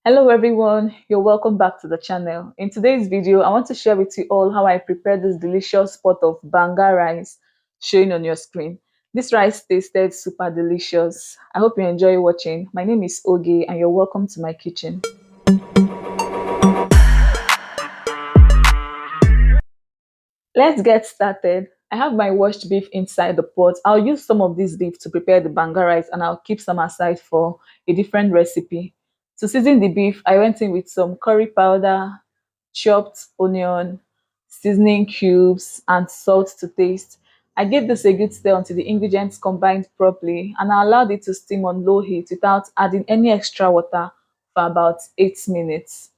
Hello everyone, you're welcome back to the channel. In today's video, I want to share with you all how I prepare this delicious pot of Banga rice showing on your screen. This rice tasted super delicious. I hope you enjoy watching. My name is Oge and you're welcome to my kitchen. Let's get started. I have my washed beef inside the pot. I'll use some of this beef to prepare the Banga rice and I'll keep some aside for a different recipe. To season the beef, I went in with some curry powder, chopped onion, seasoning cubes, and salt to taste. I gave this a good stir until the ingredients combined properly and I allowed it to steam on low heat without adding any extra water for about 8 minutes.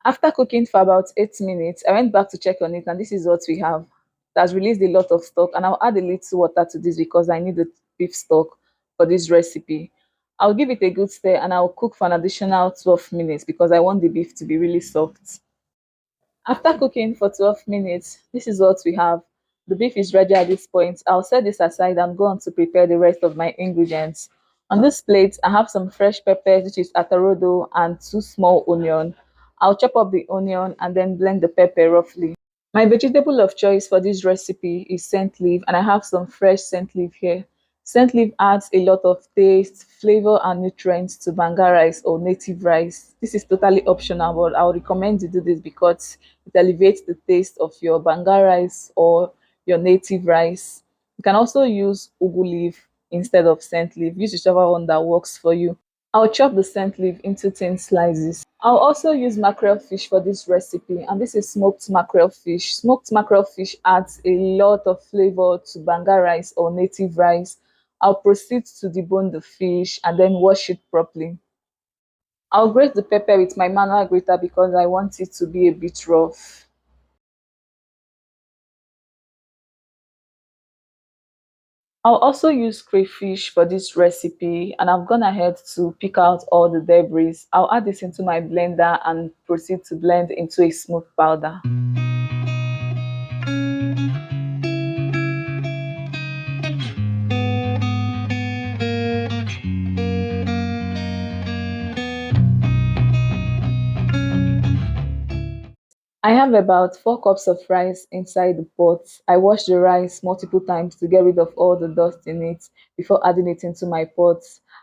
After cooking for about 8 minutes, I went back to check on it, and this is what we have. It has released a lot of stock, and I'll add a little water to this because I need the beef stock for this recipe. I'll give it a good stir and I'll cook for an additional 12 minutes because I want the beef to be really soft. After cooking for 12 minutes, this is what we have. The beef is ready at this point. I'll set this aside and go on to prepare the rest of my ingredients. On this plate, I have some fresh peppers, which is atarodo, and 2 small onions. I'll chop up the onion and then blend the pepper roughly. My vegetable of choice for this recipe is scent leaf, and I have some fresh scent leaf here. Scent leaf adds a lot of taste, flavor, and nutrients to banga rice or native rice. This is totally optional, but I would recommend you do this because it elevates the taste of your banga rice or your native rice. You can also use ugu leaf instead of scent leaf. Use whichever one that works for you. I'll chop the scent leaf into thin slices. I'll also use mackerel fish for this recipe, and this is smoked mackerel fish. Smoked mackerel fish adds a lot of flavor to banga rice or native rice. I'll proceed to debone the fish and then wash it properly. I'll grate the pepper with my manual grater because I want it to be a bit rough. I'll also use crayfish for this recipe, and I've gone ahead to pick out all the debris. I'll add this into my blender and proceed to blend into a smooth powder. I have about 4 cups of rice inside the pot. I wash the rice multiple times to get rid of all the dust in it before adding it into my pot.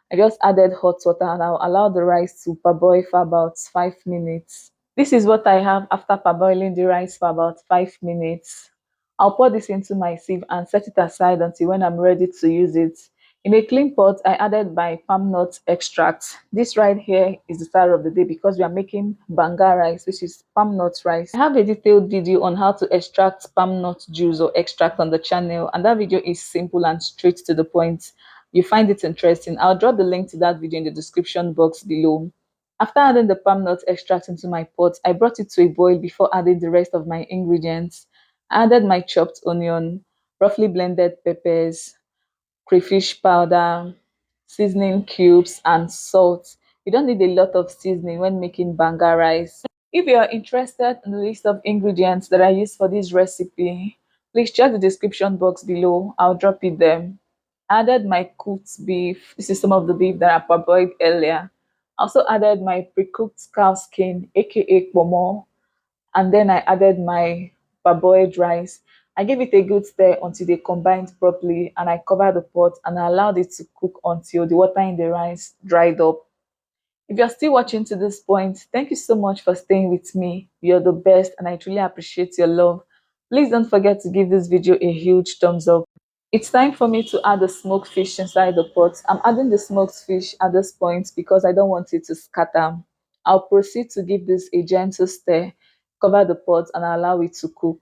I just added hot water and I'll allow the rice to parboil for about 5 minutes. This is what I have after parboiling the rice for about 5 minutes. I'll pour this into my sieve and set it aside until when I'm ready to use it. In a clean pot, I added my palm nut extract. This right here is the star of the day because we are making banga rice, which is palm nut rice. I have a detailed video on how to extract palm nut juice or extract on the channel, and that video is simple and straight to the point. You find it interesting. I'll drop the link to that video in the description box below. After adding the palm nut extract into my pot, I brought it to a boil before adding the rest of my ingredients. I added my chopped onion, roughly blended peppers, crayfish powder, seasoning cubes, and salt. You don't need a lot of seasoning when making banga rice. If you are interested in the list of ingredients that I use for this recipe, please check the description box below. I'll drop it there. I added my cooked beef. This is some of the beef that I parboiled earlier. I also added my pre-cooked cow skin, aka pomo, and then I added my parboiled rice. I gave it a good stir until they combined properly, and I covered the pot and I allowed it to cook until the water in the rice dried up. If you're still watching to this point, thank you so much for staying with me. You're the best, and I truly appreciate your love. Please don't forget to give this video a huge thumbs up. It's time for me to add the smoked fish inside the pot. I'm adding the smoked fish at this point because I don't want it to scatter. I'll proceed to give this a gentle stir, cover the pot, and allow it to cook.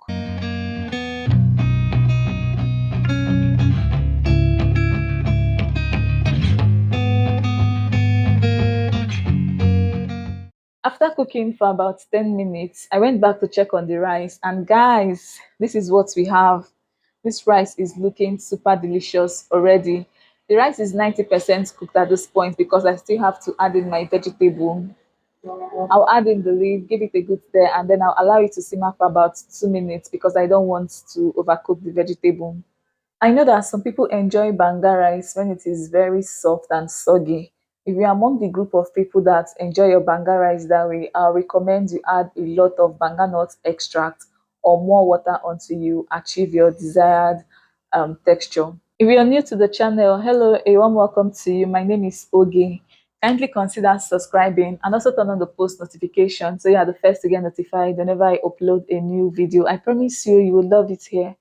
After cooking for about 10 minutes, I went back to check on the rice, and guys, this is what we have. This rice is looking super delicious already. The rice is 90% cooked at this point because I still have to add in my vegetable. I'll add in the leaf, give it a good stir, and then I'll allow it to simmer for about 2 minutes because I don't want to overcook the vegetable. I know that some people enjoy banga rice when it is very soft and soggy. If you're among the group of people that enjoy your banga rice that way, I'll recommend you add a lot of banga nut extract or more water until you achieve your desired texture. If you're new to the channel, hello, a warm welcome to you. My name is Oge. Kindly consider subscribing and also turn on the post notification so you are the first to get notified whenever I upload a new video. I promise you, you will love it here.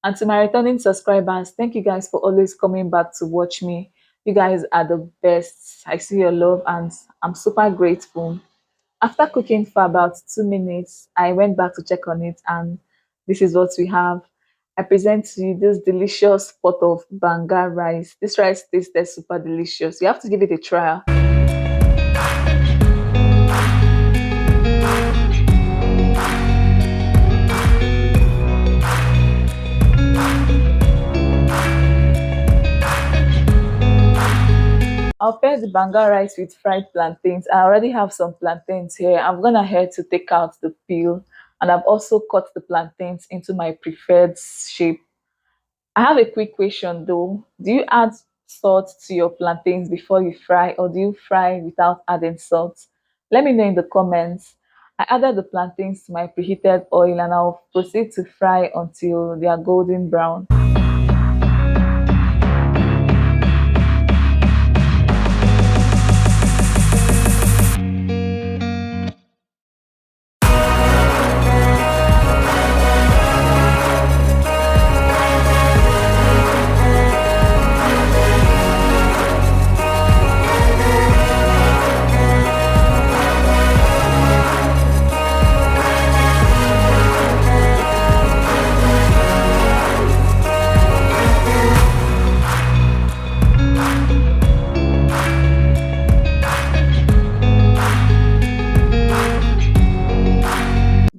And to my returning subscribers, thank you guys for always coming back to watch me. You guys are the best. I see your love and I'm super grateful. After cooking for about 2 minutes, I went back to check on it and this is what we have. I present to you this delicious pot of banga rice. This rice tasted super delicious. You have to give it a try. I'll pair the banga rice with fried plantains. I already have some plantains here. I'm gonna head to take out the peel, and I've also cut the plantains into my preferred shape. I have a quick question though. Do you add salt to your plantains before you fry, or do you fry without adding salt? Let me know in the comments. I added the plantains to my preheated oil and I'll proceed to fry until they are golden brown.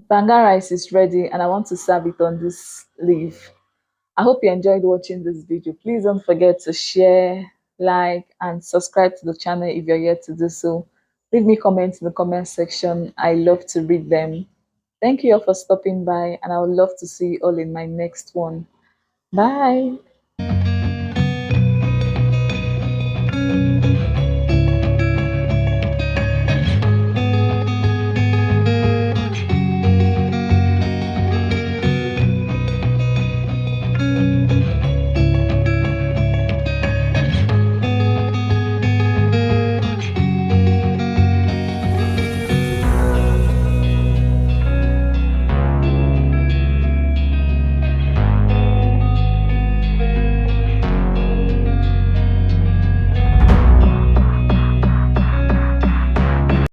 Banga rice is ready and I want to serve it on this leaf. I hope you enjoyed watching this video. Please don't forget to share, like, and subscribe to the channel if you're yet to do so. Leave me comments in the comment section. I love to read them. Thank you all for stopping by, and I would love to see you all in my next one. Bye.